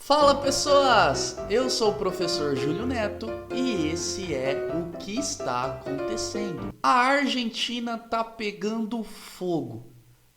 Fala pessoas! Eu sou o professor Júlio Neto e esse é o que está acontecendo. A Argentina tá pegando fogo.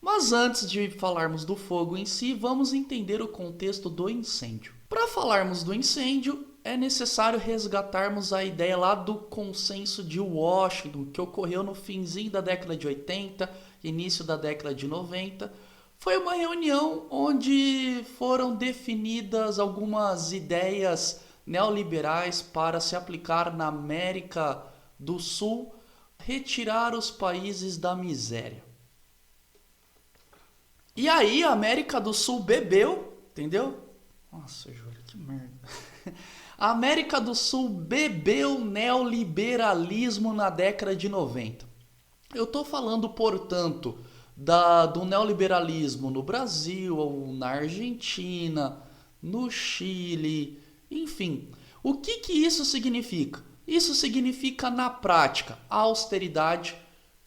Mas antes de falarmos do fogo em si, vamos entender o contexto do incêndio. Para falarmos do incêndio, é necessário resgatarmos a ideia lá do consenso de Washington, que ocorreu no finzinho da década de 80, início da década de 90. Foi uma reunião onde foram definidas algumas ideias neoliberais para se aplicar na América do Sul, retirar os países da miséria. E aí a América do Sul bebeu, entendeu? Nossa, Júlio, que merda. A América do Sul bebeu neoliberalismo na década de 90. Eu estou falando, portanto, do neoliberalismo no Brasil, ou na Argentina, no Chile, enfim. O que isso significa? Isso significa, na prática, austeridade,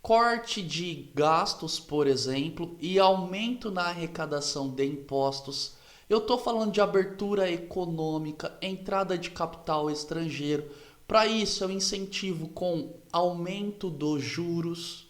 corte de gastos, por exemplo, e aumento na arrecadação de impostos. Eu estou falando de abertura econômica, entrada de capital estrangeiro. Para isso, eu incentivo com aumento dos juros.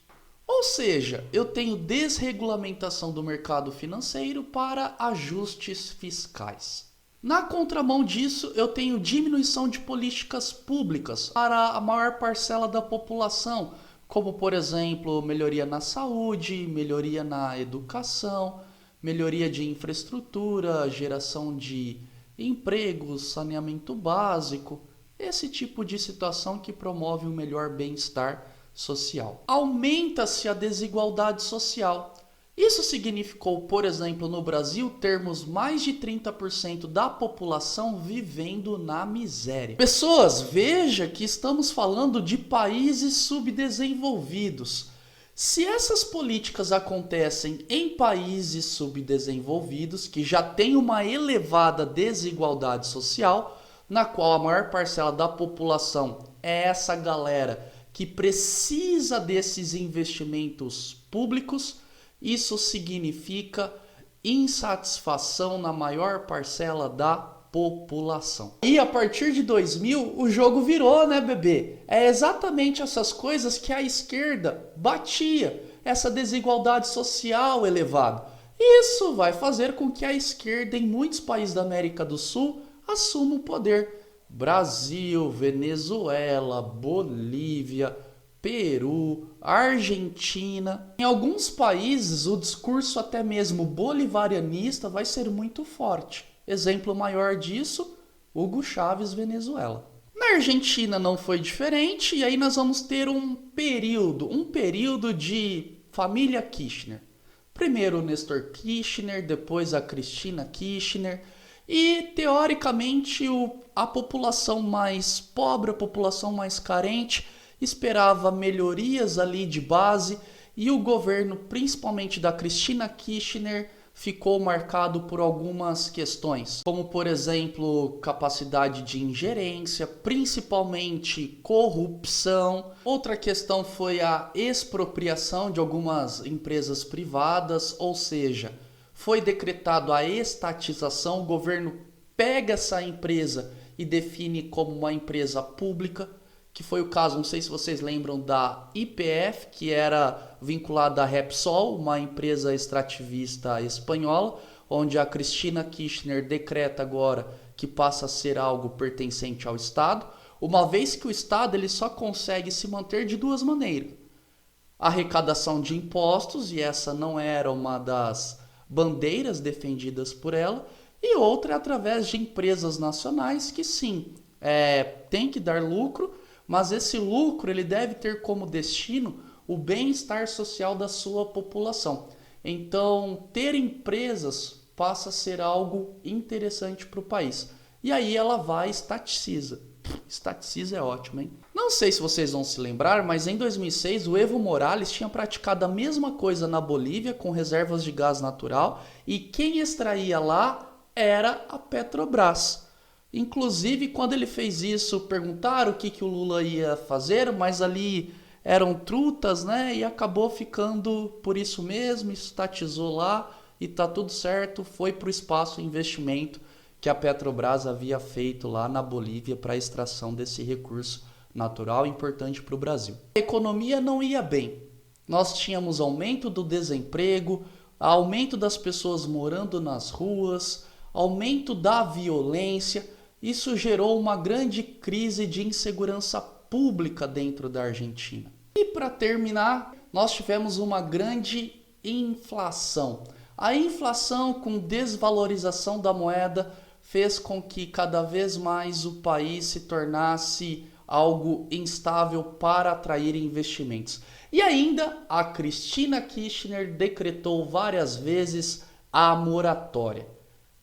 Ou seja, eu tenho desregulamentação do mercado financeiro para ajustes fiscais. Na contramão disso, eu tenho diminuição de políticas públicas para a maior parcela da população, como por exemplo, melhoria na saúde, melhoria na educação, melhoria de infraestrutura, geração de empregos, saneamento básico, esse tipo de situação que promove um melhor bem-estar social. Aumenta-se a desigualdade social. Isso significou, por exemplo, no Brasil, termos mais de 30% da população vivendo na miséria. Pessoas, veja que estamos falando de países subdesenvolvidos. Se essas políticas acontecem em países subdesenvolvidos, que já têm uma elevada desigualdade social, na qual a maior parcela da população é essa galera que precisa desses investimentos públicos, isso significa insatisfação na maior parcela da população. E a partir de 2000 o jogo virou, né, bebê? É exatamente essas coisas que a esquerda batia, essa desigualdade social elevada. Isso vai fazer com que a esquerda em muitos países da América do Sul assuma o poder. Brasil, Venezuela, Bolívia, Peru, Argentina. Em alguns países, o discurso até mesmo bolivarianista vai ser muito forte. Exemplo maior disso, Hugo Chávez, Venezuela. Na Argentina não foi diferente, e aí nós vamos ter um período de família Kirchner. Primeiro o Néstor Kirchner, depois a Cristina Kirchner. E, teoricamente, a população mais pobre, a população mais carente, esperava melhorias ali de base e o governo, principalmente da Cristina Kirchner, ficou marcado por algumas questões, como, por exemplo, capacidade de ingerência, principalmente corrupção. Outra questão foi a expropriação de algumas empresas privadas, ou seja, foi decretado a estatização, o governo pega essa empresa e define como uma empresa pública, que foi o caso, não sei se vocês lembram, da YPF, que era vinculada à Repsol, uma empresa extrativista espanhola, onde a Cristina Kirchner decreta agora que passa a ser algo pertencente ao Estado, uma vez que o Estado ele só consegue se manter de duas maneiras. Arrecadação de impostos, e essa não era uma das bandeiras defendidas por ela, e outra é através de empresas nacionais que sim, tem que dar lucro, mas esse lucro ele deve ter como destino o bem-estar social da sua população. Então, ter empresas passa a ser algo interessante para o país. E aí ela vai e estaticiza. Estaticiza é ótimo, hein? Não sei se vocês vão se lembrar, mas em 2006 o Evo Morales tinha praticado a mesma coisa na Bolívia com reservas de gás natural e quem extraía lá era a Petrobras. Inclusive, quando ele fez isso, perguntaram o que o Lula ia fazer, mas ali eram trutas, né? E acabou ficando por isso mesmo, estatizou lá e tá tudo certo, foi para o espaço investimento que a Petrobras havia feito lá na Bolívia para a extração desse recurso natural importante para o Brasil. A economia não ia bem. Nós tínhamos aumento do desemprego, aumento das pessoas morando nas ruas, aumento da violência. Isso gerou uma grande crise de insegurança pública dentro da Argentina. E para terminar, nós tivemos uma grande inflação. A inflação com desvalorização da moeda fez com que cada vez mais o país se tornasse algo instável para atrair investimentos. E ainda a Cristina Kirchner decretou várias vezes a moratória.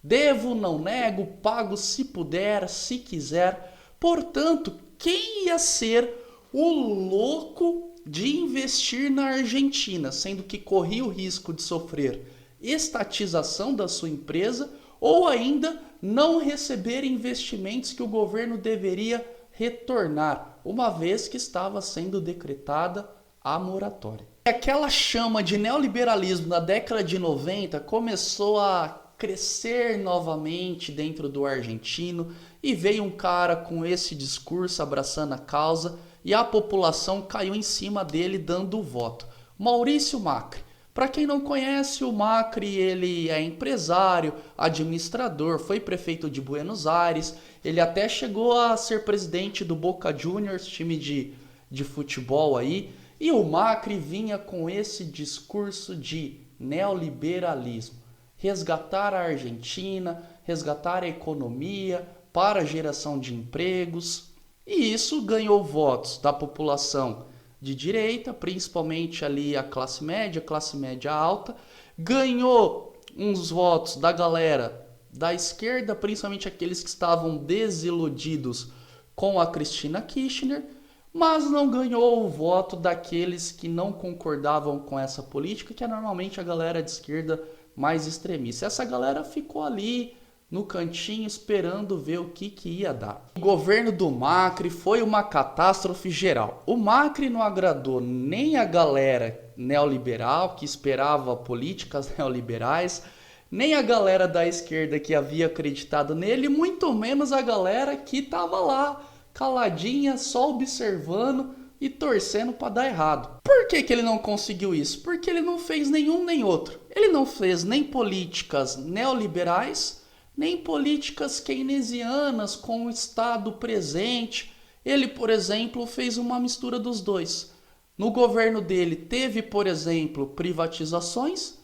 Devo, não nego, pago se puder, se quiser. Portanto, quem ia ser o louco de investir na Argentina, sendo que corria o risco de sofrer estatização da sua empresa ou ainda não receber investimentos que o governo deveria retornar, uma vez que estava sendo decretada a moratória. Aquela chama de neoliberalismo na década de 90 começou a crescer novamente dentro do argentino e veio um cara com esse discurso abraçando a causa e a população caiu em cima dele dando o voto. Maurício Macri. Para quem não conhece, o Macri ele é empresário, administrador, foi prefeito de Buenos Aires, ele até chegou a ser presidente do Boca Juniors, time de futebol aí, e o Macri vinha com esse discurso de neoliberalismo. Resgatar a Argentina, resgatar a economia para a geração de empregos. E isso ganhou votos da população de direita, principalmente ali a classe média alta. Ganhou uns votos da galera da esquerda, principalmente aqueles que estavam desiludidos com a Cristina Kirchner. Mas não ganhou o voto daqueles que não concordavam com essa política, que é normalmente a galera de esquerda mais extremista. Essa galera ficou ali no cantinho esperando ver o que ia dar. O governo do Macri foi uma catástrofe geral. O Macri não agradou nem a galera neoliberal que esperava políticas neoliberais, nem a galera da esquerda que havia acreditado nele, muito menos a galera que estava lá caladinha, só observando e torcendo para dar errado. Por que ele não conseguiu isso? Porque ele não fez nenhum nem outro. Ele não fez nem políticas neoliberais, nem políticas keynesianas com o Estado presente. Ele, por exemplo, fez uma mistura dos dois. No governo dele teve, por exemplo, privatizações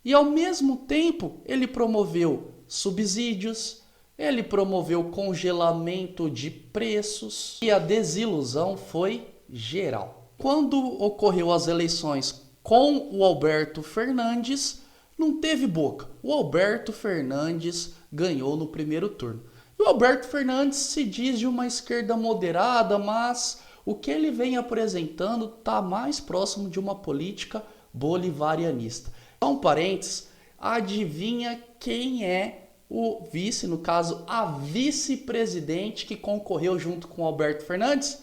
e ao mesmo tempo ele promoveu subsídios, ele promoveu congelamento de preços e a desilusão foi geral. Quando ocorreu as eleições com o Alberto Fernandes, não teve boca. O Alberto Fernandes ganhou no primeiro turno. E o Alberto Fernandes se diz de uma esquerda moderada, mas o que ele vem apresentando está mais próximo de uma política bolivarianista. Só um parênteses, adivinha quem é o vice, no caso a vice-presidente que concorreu junto com o Alberto Fernandes?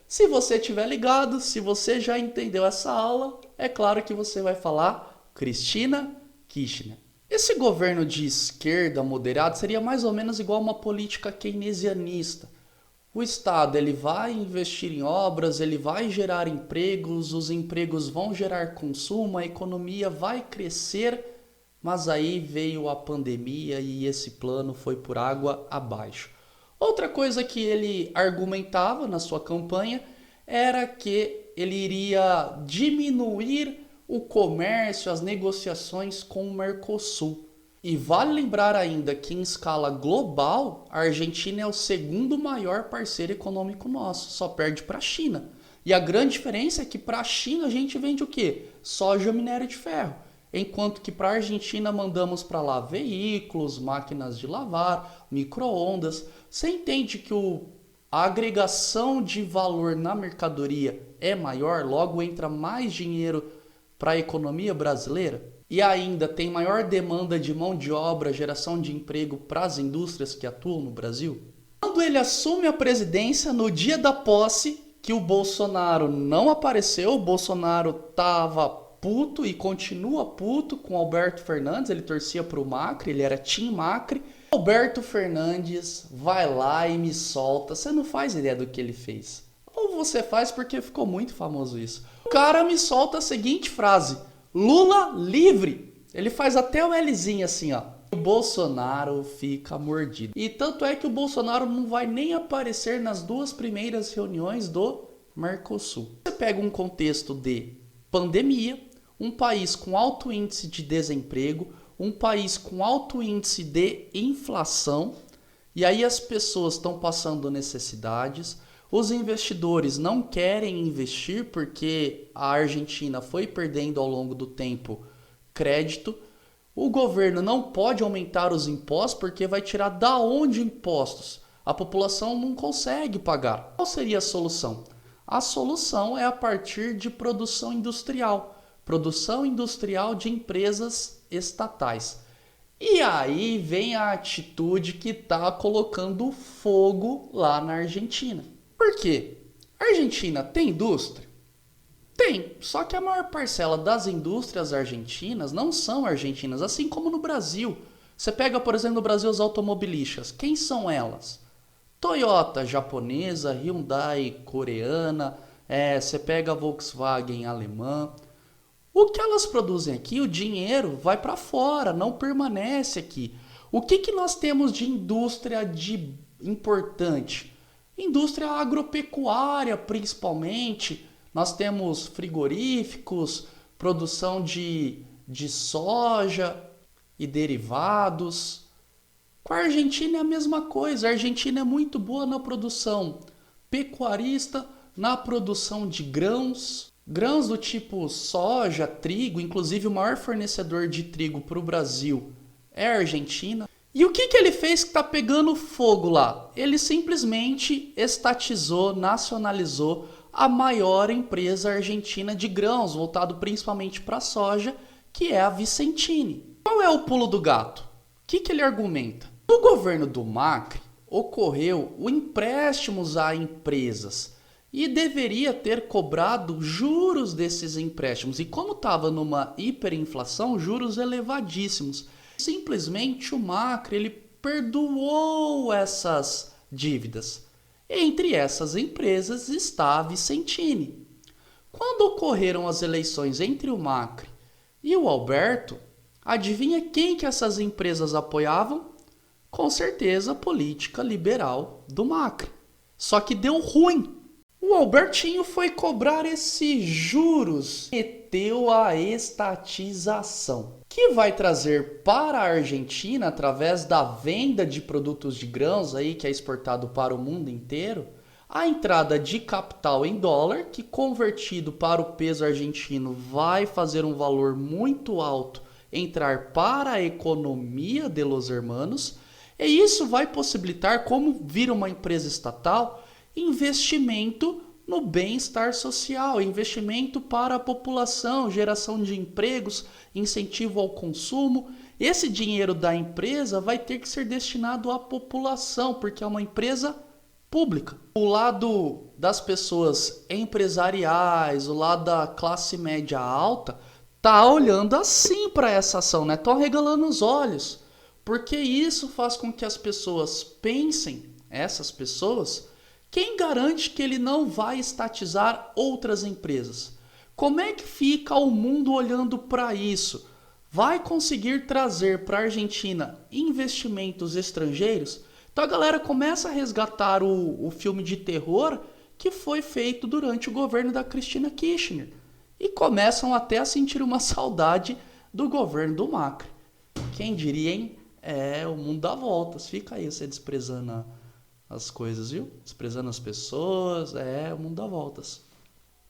Se você estiver ligado, se você já entendeu essa aula, é claro que você vai falar Cristina Kirchner. Esse governo de esquerda moderado seria mais ou menos igual a uma política keynesianista. O Estado ele vai investir em obras, ele vai gerar empregos, os empregos vão gerar consumo, a economia vai crescer, mas aí veio a pandemia e esse plano foi por água abaixo. Outra coisa que ele argumentava na sua campanha era que ele iria diminuir o comércio, as negociações com o Mercosul. E vale lembrar ainda que em escala global, a Argentina é o segundo maior parceiro econômico nosso, só perde para a China. E a grande diferença é que para a China a gente vende o quê? Soja, minério de ferro. Enquanto que para a Argentina mandamos para lá veículos, máquinas de lavar, micro-ondas. Você entende que a agregação de valor na mercadoria é maior, logo entra mais dinheiro para a economia brasileira? E ainda tem maior demanda de mão de obra, geração de emprego para as indústrias que atuam no Brasil? Quando ele assume a presidência, no dia da posse, que o Bolsonaro não apareceu, o Bolsonaro estava puto e continua puto com Alberto Fernandes, ele torcia para o Macri, ele era Team Macri, Alberto Fernandes vai lá e me solta. Você não faz ideia do que ele fez. Ou você faz porque ficou muito famoso isso. O cara me solta a seguinte frase: Lula livre. Ele faz até o Lzinho assim, ó. O Bolsonaro fica mordido. E tanto é que o Bolsonaro não vai nem aparecer nas 2 primeiras reuniões do Mercosul. Você pega um contexto de pandemia, um país com alto índice de desemprego, um país com alto índice de inflação, e aí as pessoas estão passando necessidades, os investidores não querem investir porque a Argentina foi perdendo ao longo do tempo crédito, o governo não pode aumentar os impostos porque vai tirar da onde impostos? A população não consegue pagar. Qual seria a solução? A solução é a partir de produção industrial de empresas estatais. E aí vem a atitude que está colocando fogo lá na Argentina. Por quê? A Argentina tem indústria? Tem, só que a maior parcela das indústrias argentinas não são argentinas, assim como no Brasil. Você pega, por exemplo, no Brasil as automobilísticas. Quem são elas? Toyota japonesa, Hyundai coreana, você pega a Volkswagen alemã. O que elas produzem aqui, o dinheiro vai para fora, não permanece aqui. O que nós temos de indústria importante? Indústria agropecuária, principalmente. Nós temos frigoríficos, produção de soja e derivados. Com a Argentina é a mesma coisa. A Argentina é muito boa na produção pecuarista, na produção de grãos. Grãos do tipo soja, trigo, inclusive o maior fornecedor de trigo para o Brasil é a Argentina. E o que ele fez que está pegando fogo lá? Ele simplesmente estatizou, nacionalizou a maior empresa argentina de grãos, voltado principalmente para a soja, que é a Vicentini. Qual é o pulo do gato? O que ele argumenta? No governo do Macri, ocorreu o empréstimos a empresas e deveria ter cobrado juros desses empréstimos. E como estava numa hiperinflação, juros elevadíssimos. Simplesmente o Macri ele perdoou essas dívidas. Entre essas empresas está a Vicentini. Quando ocorreram as eleições entre o Macri e o Alberto, adivinha quem que essas empresas apoiavam? Com certeza a política liberal do Macri. Só que deu ruim. O Albertinho foi cobrar esses juros, meteu a estatização, que vai trazer para a Argentina, através da venda de produtos de grãos aí, que é exportado para o mundo inteiro, a entrada de capital em dólar, que convertido para o peso argentino vai fazer um valor muito alto entrar para a economia de los hermanos, e isso vai possibilitar, como vira uma empresa estatal, investimento no bem-estar social, investimento para a população, geração de empregos, incentivo ao consumo. Esse dinheiro da empresa vai ter que ser destinado à população, porque é uma empresa pública. O lado das pessoas empresariais, o lado da classe média alta, tá olhando assim para essa ação, né? Estão arregalando os olhos, porque isso faz com que as pessoas pensem, essas pessoas, quem garante que ele não vai estatizar outras empresas? Como é que fica o mundo olhando para isso? Vai conseguir trazer para a Argentina investimentos estrangeiros? Então a galera começa a resgatar o filme de terror que foi feito durante o governo da Cristina Kirchner. E começam até a sentir uma saudade do governo do Macri. Quem diria, hein? O mundo dá voltas. Fica aí você desprezando as coisas, viu? Desprezando as pessoas, o mundo dá voltas.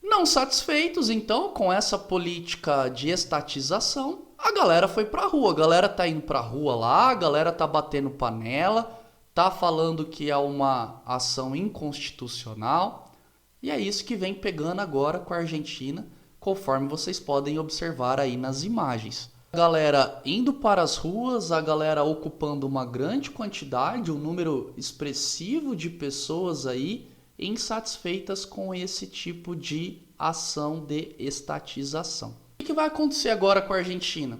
Não satisfeitos, então, com essa política de estatização, a galera foi pra rua. A galera tá indo pra rua lá, a galera tá batendo panela, tá falando que é uma ação inconstitucional. E é isso que vem pegando agora com a Argentina, conforme vocês podem observar aí nas imagens. A galera indo para as ruas, a galera ocupando uma grande quantidade, um número expressivo de pessoas aí insatisfeitas com esse tipo de ação de estatização. O que vai acontecer agora com a Argentina?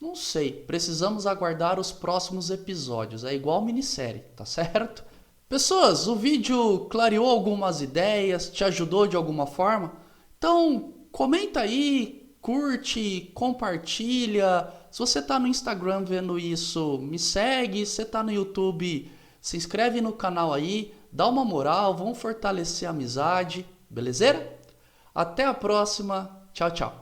Não sei, precisamos aguardar os próximos episódios. É igual minissérie, tá certo? Pessoas, o vídeo clareou algumas ideias, te ajudou de alguma forma? Então, comenta aí, curte, compartilha. Se você está no Instagram vendo isso, me segue. Se você está no YouTube, se inscreve no canal aí, dá uma moral, vamos fortalecer a amizade, beleza? Até a próxima, tchau, tchau.